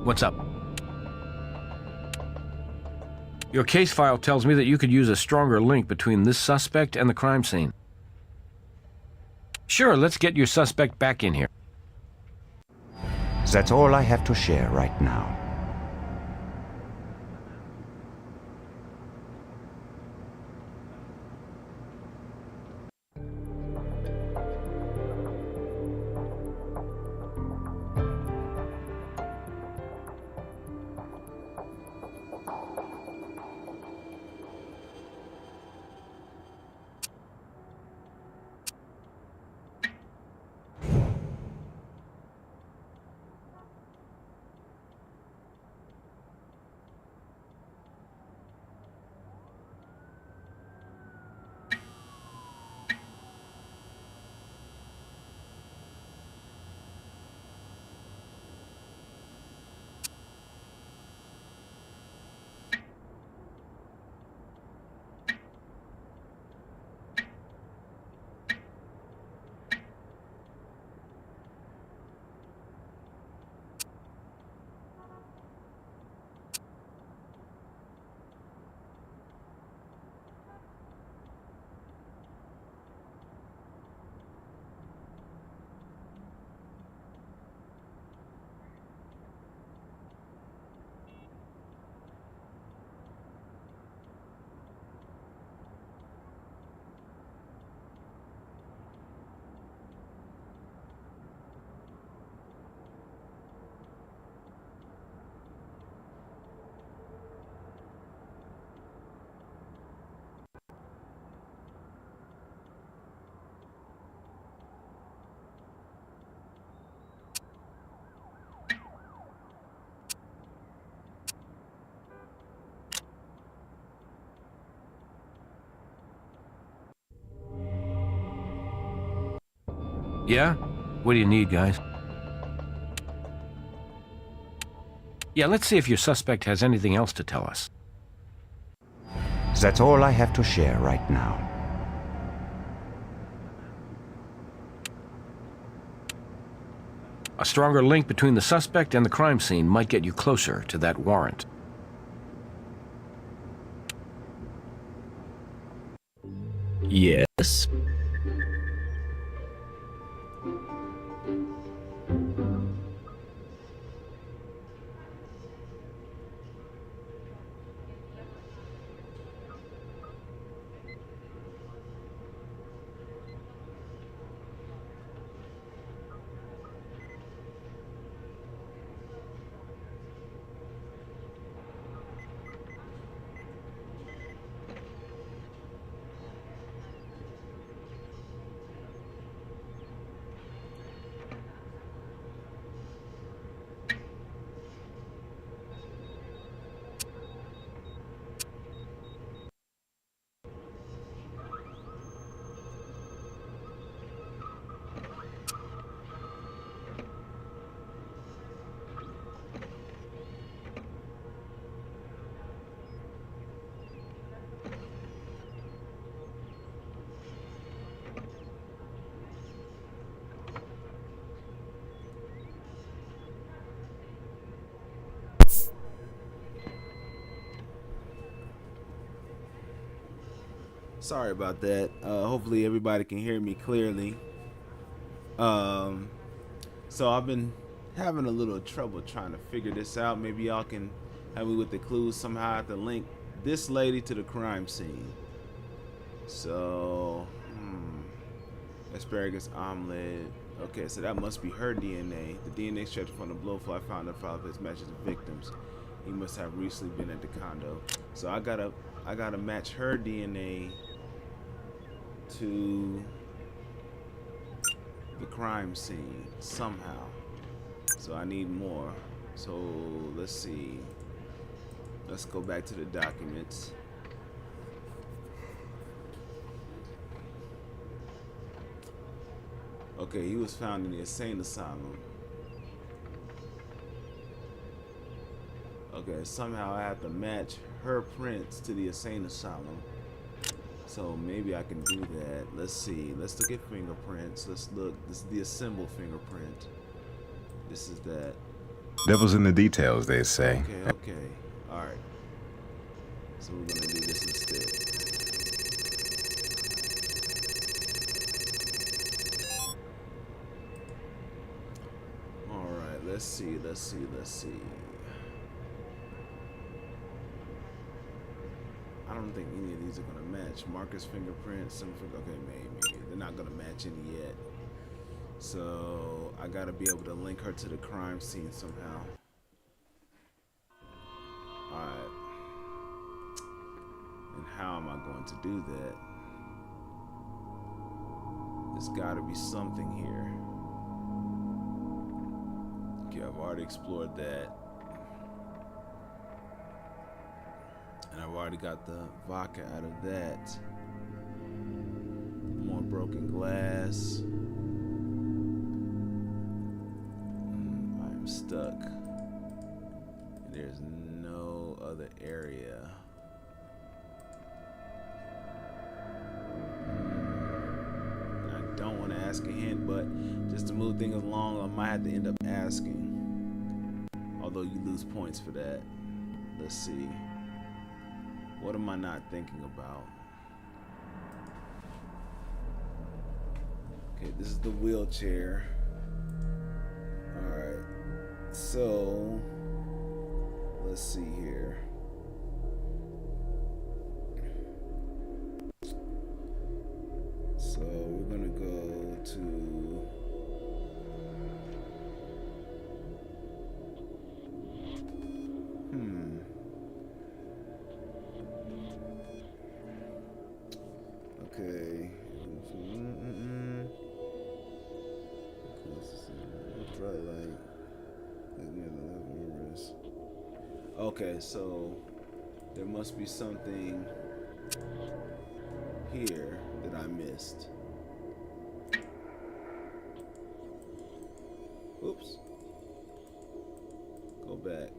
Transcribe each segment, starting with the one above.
What's up? Your case file tells me that you could use a stronger link between this suspect and the crime scene. Sure, let's get your suspect back in here. That's all I have to share right now. Yeah? What do you need, guys? Yeah, let's see if your suspect has anything else to tell us. That's all I have to share right now. A stronger link between the suspect and the crime scene might get you closer to that warrant. Yes. Sorry about that. Hopefully everybody can hear me clearly. So I've been having a little trouble trying to figure this out. Maybe y'all can help me with the clues somehow. I have to link this lady to the crime scene. So, asparagus omelet. Okay, so that must be her DNA. The DNA extracted from the blowfly found in the file of his matches of victims. He must have recently been at the condo. So I gotta match her DNA to the crime scene somehow. So I need more. So let's see. Let's go back to the documents. Okay, he was found in the insane asylum. Okay, somehow I have to match her prints to the insane asylum. So maybe I can do that. Let's see. Let's look at fingerprints. Let's look. This is the assembled fingerprint. This is that. Devil's in the details, they say. Okay. Alright. So we're gonna do this instead. Alright, let's see. I don't think any of these are gonna match. Marcus fingerprints, okay, maybe. They're not gonna match any yet. So I gotta be able to link her to the crime scene somehow. Alright. And how am I going to do that? There's gotta be something here. Okay, I've already explored that. And I've already got the vodka out of that. More broken glass. I'm stuck. There's no other area. I don't want to ask a hint, but just to move things along, I might have to end up asking. Although you lose points for that. Let's see. What am I not thinking about? Okay, this is the wheelchair. Alright. So, let's see here. So, we're gonna go to... Okay. Okay, so there must be something here that I missed. Oops. Go back.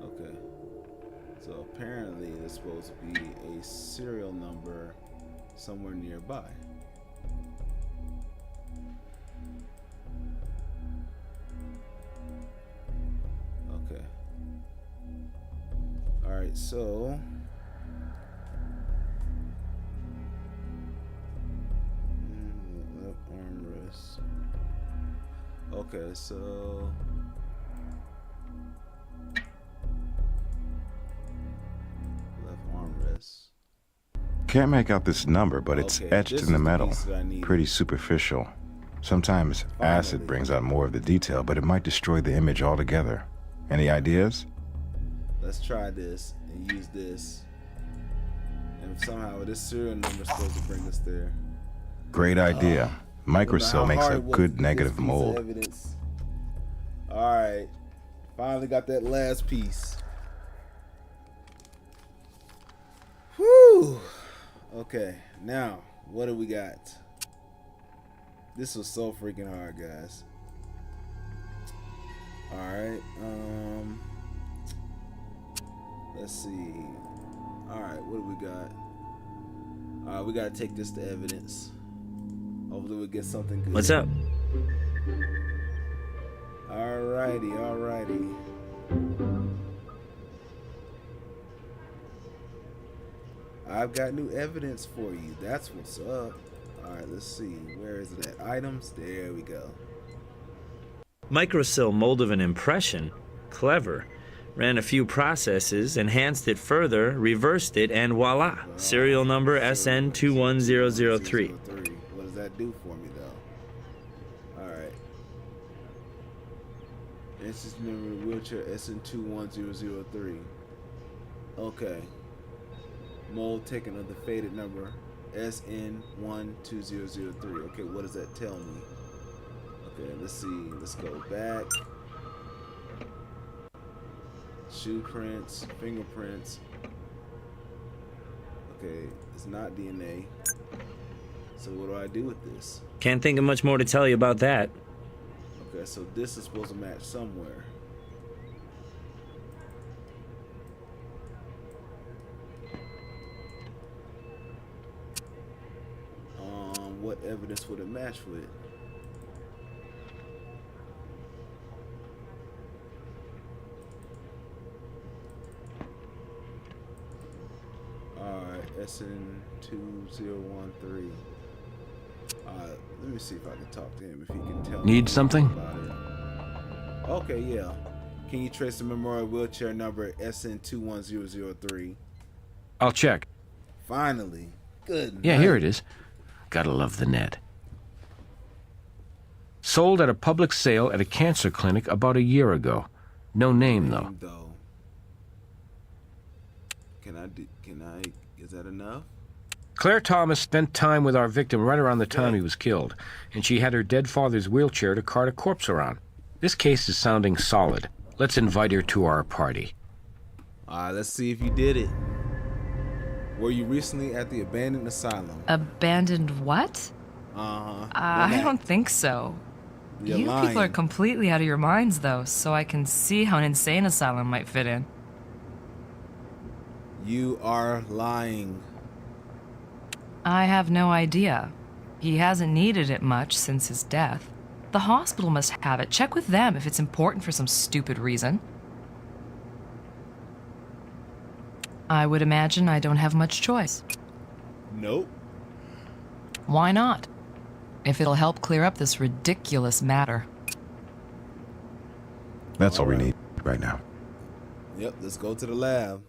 Okay. So apparently there's supposed to be a serial number somewhere nearby. Okay. Alright, so left armrest. Okay, so Can't make out this number, but it's Okay, etched this in the is metal. piece that I needed. Pretty superficial. Sometimes acid brings out more of the detail, but it might destroy the image altogether. Any ideas? Let's try this and use this. And somehow this serial number is supposed to bring us there. Great idea. Microcell makes a good negative mold. Alright. Finally got that last piece. Whew. Okay, now what do we got? This was so freaking hard, guys. Alright, let's see. Alright, what do we got? Alright, we gotta take this to evidence. Hopefully we'll get something good. What's up? Alrighty, alrighty. I've got new evidence for you. That's what's up. Alright, let's see. Where is it at? Items? There we go. Microcell mold of an impression. Clever. Ran a few processes, enhanced it further, reversed it, and voila. Serial number SN21003. What does that do for me, though? Alright. Instance memory wheelchair SN21003. Okay. Mold taken of the faded number SN12003. Okay, what does that tell me? Okay, let's see. Let's go back. Shoe prints, fingerprints. Okay, it's not DNA. So what do I do with this? Can't think of much more to tell you about that. Okay, so this is supposed to match somewhere. What evidence would it match with? Alright, SN2013. Let me see if I can talk to him, if he can tell me Need something? about it. Okay, yeah. Can you trace the memorial wheelchair number SN21003? I'll check. Finally. Good Yeah, night. here it is. Gotta love the net. Sold at a public sale at a cancer clinic about a year ago. No name, though. Is that enough? Claire Thomas spent time with our victim right around the time he was killed, and she had her dead father's wheelchair to cart a corpse around. This case is sounding solid. Let's invite her to our party. Alright, let's see if you did it. Were you recently at the abandoned asylum? Abandoned what? I don't think so. You're You lying. people are completely out of your minds, though, so I can see how an insane asylum might fit in. You are lying. I have no idea. He hasn't needed it much since his death. The hospital must have it. Check with them if it's important for some stupid reason. I would imagine I don't have much choice. Nope. Why not? If it'll help clear up this ridiculous matter. That's all we need right now. Yep, let's go to the lab.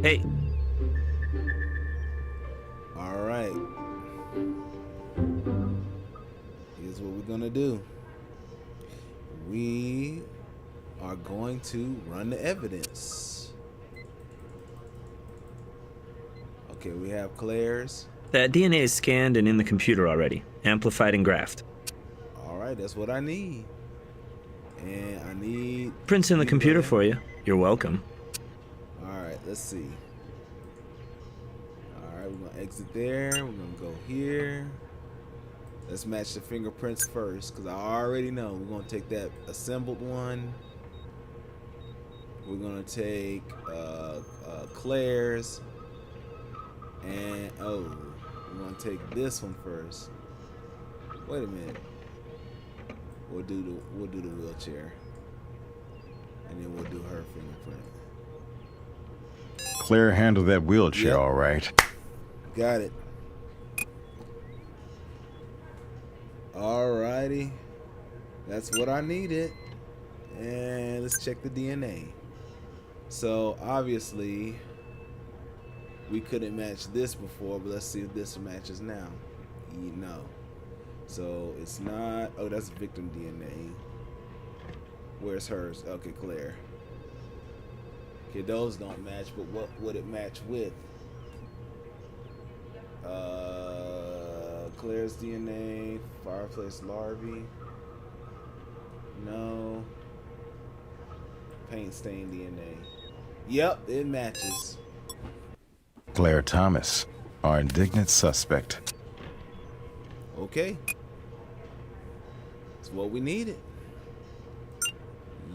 Hey, Alright. Here's what we're gonna do. We are going to run the evidence. Okay, we have Claire's. that DNA is scanned and in the computer already, amplified and graphed. Alright, that's what I need. And I need... Prints in the computer for you. You're welcome. Alright, let's see. Alright, we're gonna exit there. We're gonna go here. Let's match the fingerprints first, because I already know we're gonna take that assembled one. We're gonna take Claire's, and we're gonna take this one first. Wait a minute. We'll do the wheelchair, and then we'll do her fingerprint. Claire handled that wheelchair Yep. all right. Got it. Alrighty. That's what I needed. And let's check the DNA. So obviously we couldn't match this before, but let's see if this matches now. No. So it's not. Oh, that's victim DNA. Where's hers? Okay, Claire. Okay, those don't match, but what would it match with? Claire's DNA, fireplace larvae. No. Paint stain DNA. Yep, it matches. Claire Thomas, our indignant suspect. Okay. That's what we needed.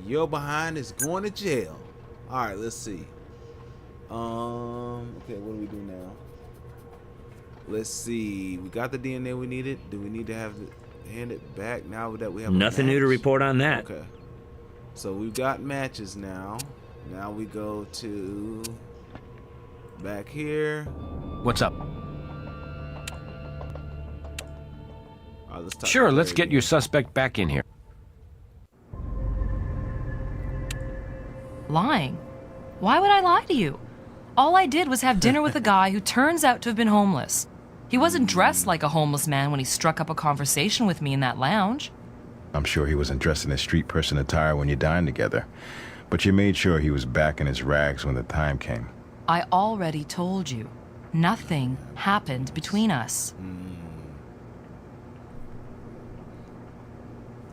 Your behind is going to jail. Alright, let's see. Okay, what do we do now? Let's see. We got the DNA we needed. Do we need to hand it back now that we have Nothing new to report on that. Okay. So we've got matches now. Now we go to back here. What's up? Alright, let's talk Sure, to let's Claire get your suspect back in here. Lying? Why would I lie to you? All I did was have dinner with a guy who turns out to have been homeless. He wasn't dressed like a homeless man when he struck up a conversation with me in that lounge. I'm sure he wasn't dressed in his street person attire when you dined together, but you made sure he was back in his rags when the time came. I already told you. Nothing happened between us.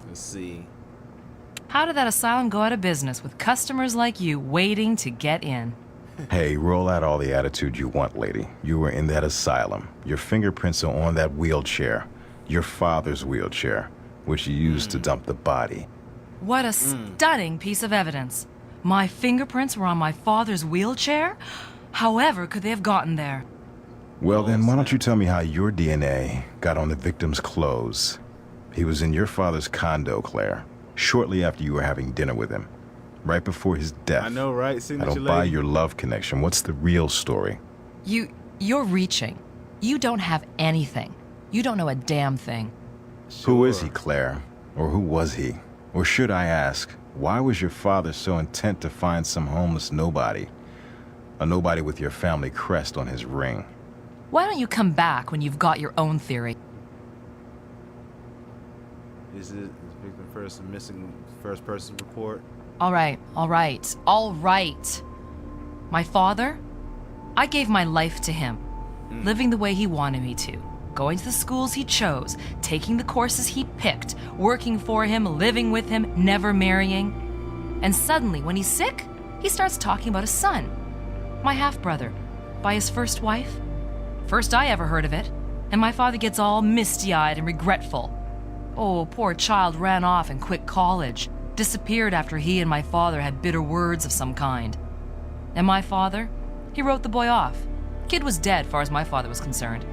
Let's see. How did that asylum go out of business with customers like you waiting to get in? Hey, roll out all the attitude you want, lady. You were in that asylum. Your fingerprints are on that wheelchair. Your father's wheelchair, which you used to dump the body. What a stunning piece of evidence. My fingerprints were on my father's wheelchair? However could they have gotten there? Well, then, why don't you tell me how your DNA got on the victim's clothes? He was in your father's condo, Claire, shortly after you were having dinner with him, right before his death. I know, right? I Signature don't buy lady. your love connection. What's the real story? You're reaching. You don't have anything. You don't know a damn thing. Who is he, Claire? Or who was he? Or should I ask, why was your father so intent to find some homeless nobody? A nobody with your family crest on his ring. Why don't you come back when you've got your own theory? Is victim first a missing first person report? All right. My father? I gave my life to him, living the way he wanted me to, going to the schools he chose, taking the courses he picked, working for him, living with him, never marrying. And suddenly, when he's sick, he starts talking about his son, my half-brother, by his first wife. First I ever heard of it, and my father gets all misty-eyed and regretful. Oh, poor child ran off and quit college, disappeared after he and my father had bitter words of some kind. And my father? He wrote the boy off. Kid was dead, far as my father was concerned.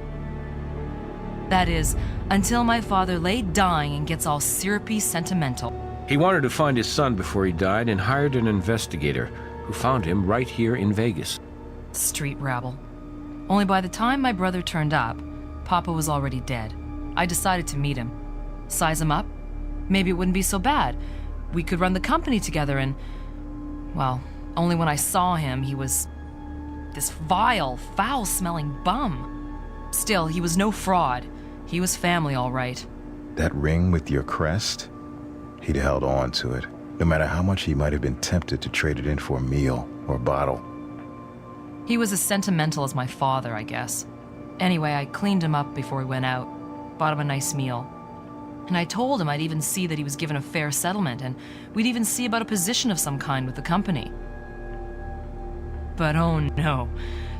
That is, until my father lay dying and gets all syrupy sentimental. He wanted to find his son before he died and hired an investigator who found him right here in Vegas. Street rabble. Only by the time my brother turned up, Papa was already dead. I decided to meet him. Size him up. Maybe it wouldn't be so bad. We could run the company together and... Well, only when I saw him, he was... this vile, foul-smelling bum. Still, he was no fraud. He was family, all right. That ring with your crest? He'd held on to it, no matter how much he might have been tempted to trade it in for a meal or a bottle. He was as sentimental as my father, I guess. Anyway, I cleaned him up before we went out, bought him a nice meal. And I told him I'd even see that he was given a fair settlement, and we'd even see about a position of some kind with the company. But oh no,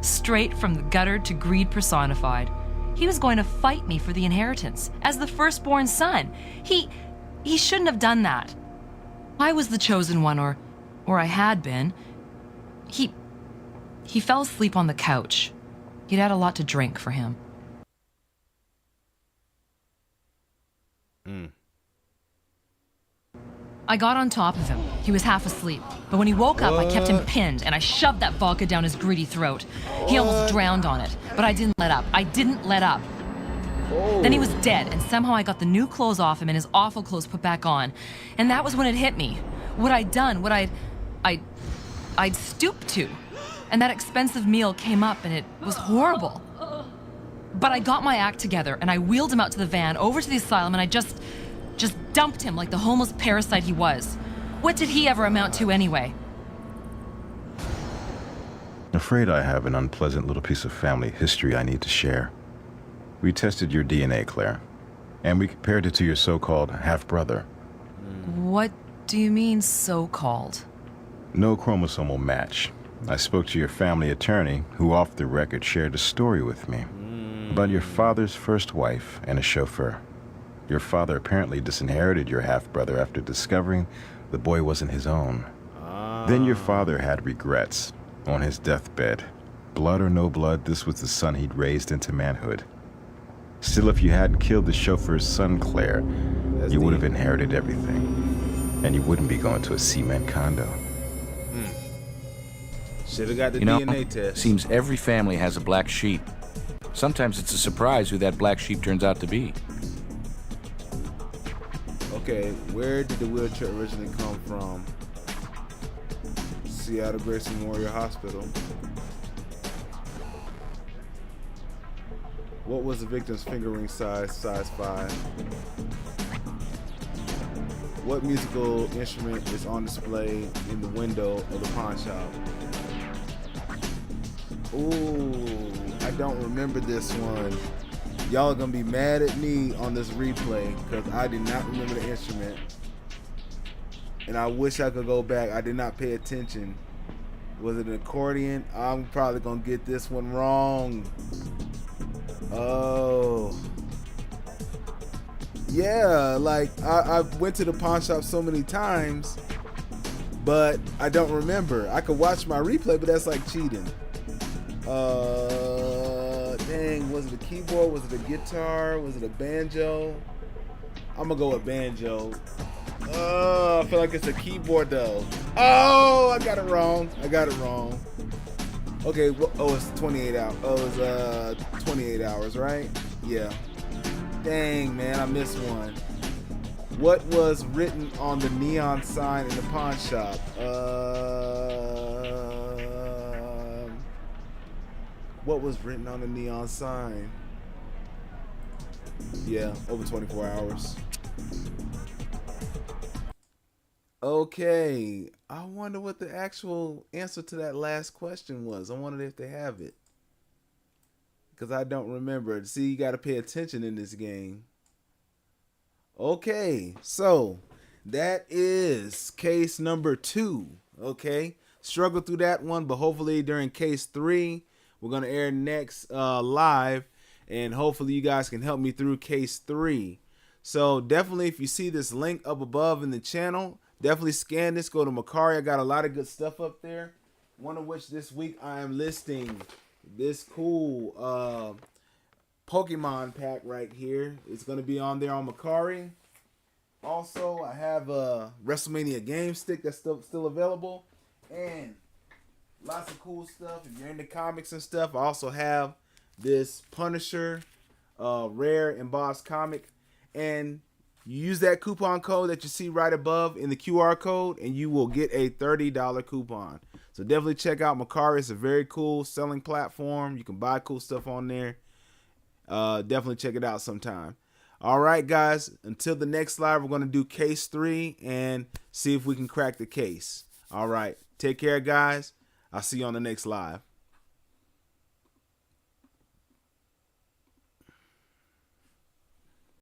straight from the gutter to greed personified. He was going to fight me for the inheritance, as the firstborn son. He shouldn't have done that. I was the chosen one, or I had been. He fell asleep on the couch. He'd had a lot to drink for him. I got on top of him. He was half asleep. But when he woke up, I kept him pinned, and I shoved that vodka down his greedy throat. He almost drowned on it, but I didn't let up. Then he was dead, and somehow I got the new clothes off him and his awful clothes put back on. And that was when it hit me. What I'd done, what I'd stooped to. And that expensive meal came up, and it was horrible. But I got my act together, and I wheeled him out to the van, over to the asylum, and I just dumped him like the homeless parasite he was. What did he ever amount to anyway? Afraid I have an unpleasant little piece of family history I need to share. We tested your DNA, Claire, and we compared it to your so-called half-brother. What do you mean, so-called? No chromosomal match. I spoke to your family attorney, who off the record shared a story with me about your father's first wife and a chauffeur. Your father apparently disinherited your half-brother after discovering the boy wasn't his own. Then your father had regrets on his deathbed. Blood or no blood, this was the son he'd raised into manhood. Still, if you hadn't killed the chauffeur's son, Claire, you would have inherited everything. And you wouldn't be going to a cement condo. Should have got the DNA test. Seems every family has a black sheep. Sometimes it's a surprise who that black sheep turns out to be. Okay, where did the wheelchair originally come from? Seattle Grace Memorial Hospital. What was the victim's finger ring size? Size 5. What musical instrument is on display in the window of the pawn shop? Ooh, I don't remember this one. Y'all are gonna be mad at me on this replay because I did not remember the instrument. And I wish I could go back. I did not pay attention. Was it an accordion? I'm probably gonna get this one wrong. Oh. Yeah, like I went to the pawn shop so many times, but I don't remember. I could watch my replay, but that's like cheating. Dang, was it a keyboard? Was it a guitar? Was it a banjo? I'm gonna go with banjo. I feel like it's a keyboard though. Oh, I got it wrong. Okay, well, oh, it's 28 hours. Oh, it's 28 hours, right? Yeah. Dang, man, I missed one. What was written on the neon sign in the pawn shop? What was written on the neon sign? Yeah, over 24 hours. Okay, I wonder what the actual answer to that last question was. I wondered if they have it. Because I don't remember. See, you got to pay attention in this game. Okay, so that is case number 2. Okay, struggled through that one, but hopefully during case 3, we're going to air next live. And hopefully you guys can help me through case 3. So definitely, if you see this link up above in the channel, definitely scan this. Go to Macari. I got a lot of good stuff up there. One of which this week I am listing this cool Pokemon pack right here. It's going to be on there on Macari. Also, I have a WrestleMania game stick that's still available. And lots of cool stuff. If you're into comics and stuff, I also have this Punisher rare embossed comic. And you use that coupon code that you see right above in the QR code, and you will get a $30 coupon. So definitely check out Macari. It's a very cool selling platform. You can buy cool stuff on there. Definitely check it out sometime. All right, guys. Until the next live, we're going to do case 3 and see if we can crack the case. All right. Take care, guys. I'll see you on the next live.